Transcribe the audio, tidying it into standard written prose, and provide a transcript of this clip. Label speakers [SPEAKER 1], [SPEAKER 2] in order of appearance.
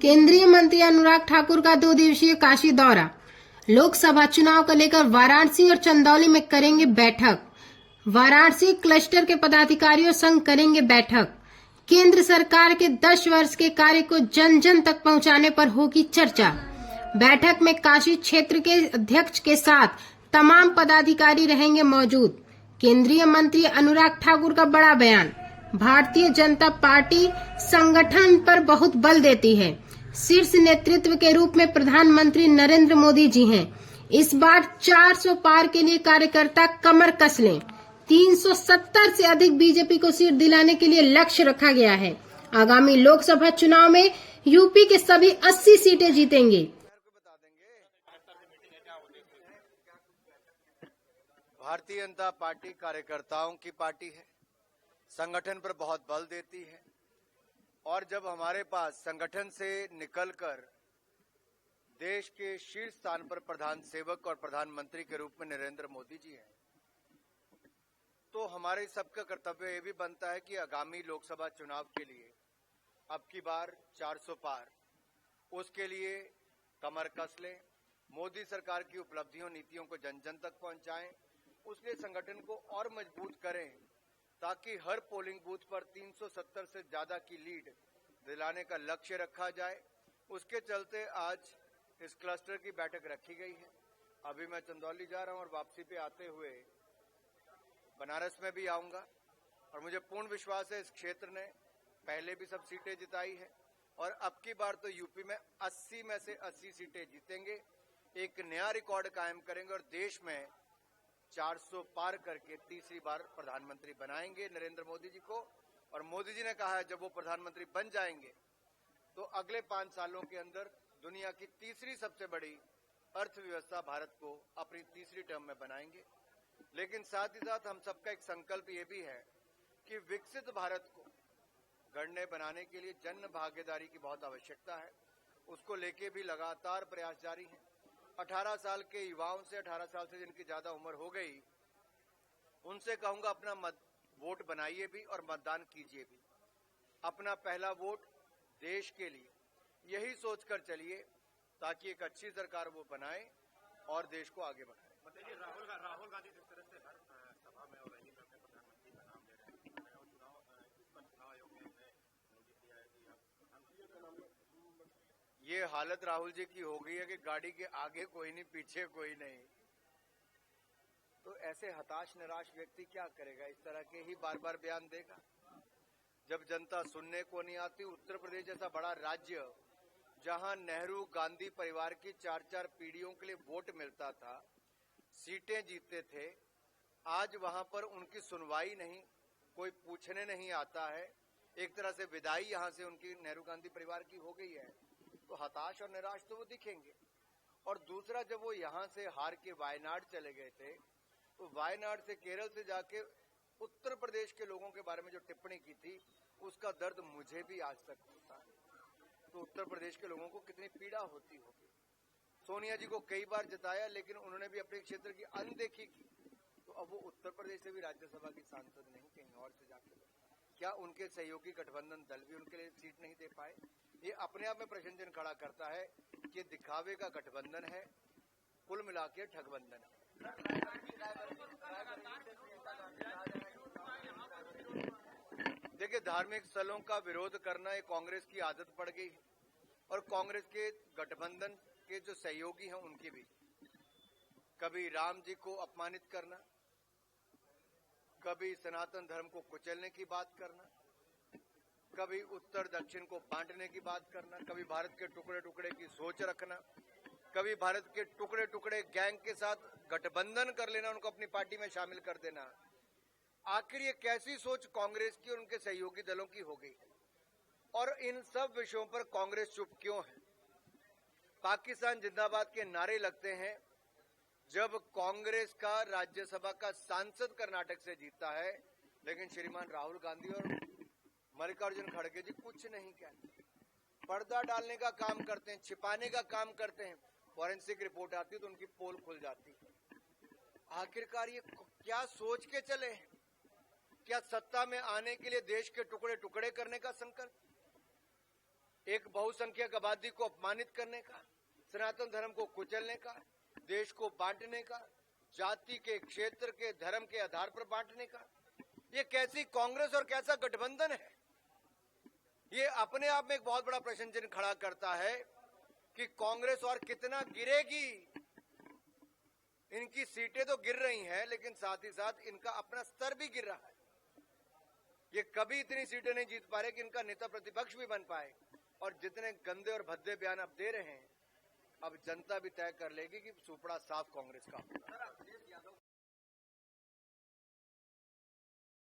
[SPEAKER 1] केंद्रीय मंत्री अनुराग ठाकुर का 2 दिवसीय काशी दौरा। लोकसभा चुनाव को लेकर वाराणसी और चंदौली में करेंगे बैठक। वाराणसी क्लस्टर के पदाधिकारियों संग करेंगे बैठक। केंद्र सरकार के 10 वर्ष के कार्य को जन जन तक पहुंचाने पर होगी चर्चा। बैठक में काशी क्षेत्र के अध्यक्ष के साथ तमाम पदाधिकारी रहेंगे मौजूद। केंद्रीय मंत्री अनुराग ठाकुर का बड़ा बयान। भारतीय जनता पार्टी संगठन पर बहुत बल देती है। शीर्ष नेतृत्व के रूप में प्रधानमंत्री नरेंद्र मोदी जी हैं। इस बार 400 पार के लिए कार्यकर्ता कमर कस लें। 370 से अधिक बीजेपी को सीट दिलाने के लिए लक्ष्य रखा गया है। आगामी लोकसभा चुनाव में यूपी के सभी 80 सीटें जीतेंगे।
[SPEAKER 2] भारतीय जनता पार्टी कार्यकर्ताओं की पार्टी है, संगठन पर बहुत बल देती है और जब हमारे पास संगठन से निकलकर देश के शीर्ष स्थान पर प्रधान सेवक और प्रधानमंत्री के रूप में नरेंद्र मोदी जी हैं, तो हमारे सबका कर्तव्य ये भी बनता है कि आगामी लोकसभा चुनाव के लिए अब की बार 400 पार, उसके लिए कमर कस लें, मोदी सरकार की उपलब्धियों नीतियों को जन जन तक पहुंचाएं, उसके संगठन को और मजबूत करें ताकि हर पोलिंग बूथ पर 370 से ज्यादा की लीड दिलाने का लक्ष्य रखा जाए। उसके चलते आज इस क्लस्टर की बैठक रखी गई है। अभी मैं चंदौली जा रहा हूं और वापसी पे आते हुए बनारस में भी आऊंगा और मुझे पूर्ण विश्वास है इस क्षेत्र ने पहले भी सब सीटें जिताई है और अब की बार तो यूपी में 80 में से 80 सीटें जीतेंगे, एक नया रिकॉर्ड कायम करेंगे और देश में 400 पार करके तीसरी बार प्रधानमंत्री बनाएंगे नरेंद्र मोदी जी को। और मोदी जी ने कहा है जब वो प्रधानमंत्री बन जाएंगे तो अगले 5 सालों के अंदर दुनिया की तीसरी सबसे बड़ी अर्थव्यवस्था भारत को अपनी तीसरी टर्म में बनाएंगे। लेकिन साथ ही साथ हम सबका एक संकल्प ये भी है कि विकसित भारत को गढ़ने बनाने के लिए जन भागीदारी की बहुत आवश्यकता है। उसको लेके भी लगातार प्रयास जारी है। 18 साल के युवाओं से, 18 साल से जिनकी ज्यादा उम्र हो गई, उनसे कहूंगा अपना वोट बनाइए भी और मतदान कीजिए भी। अपना पहला वोट देश के लिए, यही सोचकर चलिए ताकि एक अच्छी सरकार वो बनाए और देश को आगे बढ़ाए।
[SPEAKER 3] बताइए, राहुल गांधी जिस तरह से हर सभा में और रैली में अपने प्रधानमंत्री का नाम ले रहे हैं और चुनाव आयोग ने नोटिस दिया है कि आप प्रधानमंत्री का नाम।
[SPEAKER 2] ये हालत राहुल जी की हो गई है कि गाड़ी के आगे कोई नहीं, पीछे कोई नहीं। तो ऐसे हताश निराश व्यक्ति क्या करेगा? इस तरह के ही बार बार बयान देगा। जब जनता सुनने को नहीं आती, उत्तर प्रदेश जैसा बड़ा राज्य जहां नेहरू गांधी परिवार की 4-4 पीढ़ियों के लिए वोट मिलता था, सीटें जीतते थे, आज वहां पर उनकी सुनवाई नहीं, कोई पूछने नहीं आता है। एक तरह से विदाई यहां से उनकी नेहरू गांधी परिवार की हो गई है। तो हताश और निराश तो वो दिखेंगे। और दूसरा, जब वो यहां से हार के वायनाड चले गए थे तो वायनाड से केरल से जाके उत्तर प्रदेश के लोगों के बारे में जो टिप्पणी की थी, उसका दर्द मुझे भी आज तक होता है। तो उत्तर प्रदेश के लोगों को कितनी पीड़ा होती होगी। सोनिया जी को कई बार जिताया लेकिन उन्होंने भी अपने क्षेत्र की अनदेखी की। तो अब वो उत्तर प्रदेश से भी राज्यसभा की सांसद नहीं, कहीं और से जाके क्या उनके सहयोगी गठबंधन दल भी उनके लिए सीट नहीं दे पाए? ये अपने आप में प्रश्न चिन्ह खड़ा करता है कि दिखावे का गठबंधन है, कुल मिला के ठगबंधन है। देखिए, धार्मिक स्थलों का विरोध करना एक कांग्रेस की आदत पड़ गई है और कांग्रेस के गठबंधन के जो सहयोगी हैं उनकी भी। कभी राम जी को अपमानित करना, कभी सनातन धर्म को कुचलने की बात करना, कभी उत्तर दक्षिण को बांटने की बात करना, कभी भारत के टुकड़े टुकड़े की सोच रखना, कभी भारत के टुकड़े टुकड़े गैंग के साथ गठबंधन कर लेना, उनको अपनी पार्टी में शामिल कर देना। आखिर ये कैसी सोच कांग्रेस की और उनके सहयोगी दलों की हो गई? और इन सब विषयों पर कांग्रेस चुप क्यों है? पाकिस्तान जिंदाबाद के नारे लगते हैं जब कांग्रेस का राज्यसभा का सांसद कर्नाटक से जीतता है, लेकिन श्रीमान राहुल गांधी और मल्लिकार्जुन खड़गे जी कुछ नहीं कहते, पर्दा डालने का काम करते हैं, छिपाने का काम करते हैं। फॉरेंसिक रिपोर्ट आती है तो उनकी पोल खुल जाती है। आखिरकार ये क्या सोच के चले हैं? क्या सत्ता में आने के लिए देश के टुकड़े टुकड़े करने का संकल्प? एक बहुसंख्यक आबादी को अपमानित करने का, सनातन धर्म को कुचलने का, देश को बांटने का, जाति के, क्षेत्र के, धर्म के आधार पर बांटने का, ये कैसी कांग्रेस और कैसा गठबंधन है? ये अपने आप में एक बहुत बड़ा प्रश्न चिन्ह खड़ा करता है कि कांग्रेस और कितना गिरेगी। इनकी सीटें तो गिर रही हैं, लेकिन साथ ही साथ इनका अपना स्तर भी गिर रहा है। ये कभी इतनी सीटें नहीं जीत पा रहे कि इनका नेता प्रतिपक्ष भी बन पाए। और जितने गंदे और भद्दे बयान अब दे रहे हैं, अब जनता भी तय कर लेगी कि सुपड़ा साफ कांग्रेस का होगा।